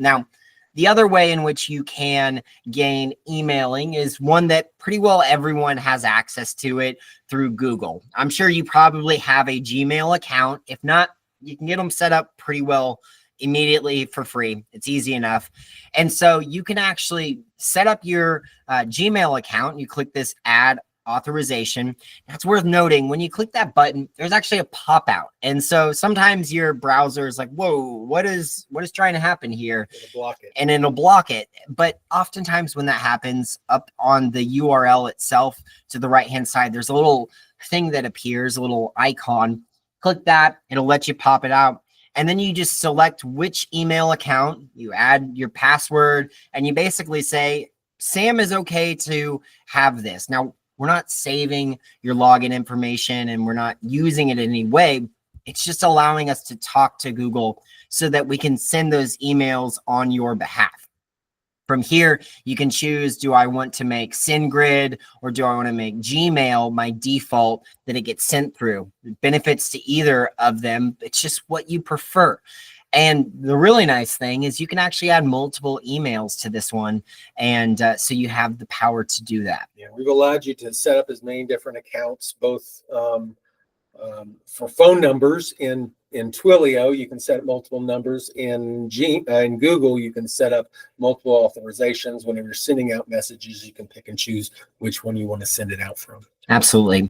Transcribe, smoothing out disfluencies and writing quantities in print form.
Now, the other way in which you can gain emailing is one that pretty well everyone has access to it through Google. I'm sure you probably have a Gmail account. If not, you can get them set up pretty well immediately for free. It's easy enough. And so you can actually set up your Gmail account. You click this add authorization. That's worth noting. When you click that button, there's actually a pop out. And so sometimes your browser is like, whoa, what is trying to happen here? It'll block it. And it'll block it. But oftentimes when that happens, up on the URL itself to the right-hand side, there's a little thing that appears, a little icon. Click that, it'll let you pop it out. And then you just select which email account, you add your password, and you basically say, Sam is okay to have this. Now, we're not saving your login information and we're not using it in any way. It's just allowing us to talk to Google so that we can send those emails on your behalf. From here, you can choose, do I want to make SendGrid or do I want to make Gmail my default that it gets sent through? It benefits to either of them. It's just what you prefer. And the really nice thing is you can actually add multiple emails to this one. And so you have the power to do that. Yeah, we've allowed you to set up as many different accounts, both for phone numbers in Twilio. You can set up multiple numbers in Google. You can set up multiple authorizations. Whenever you're sending out messages, you can pick and choose which one you want to send it out from. Absolutely.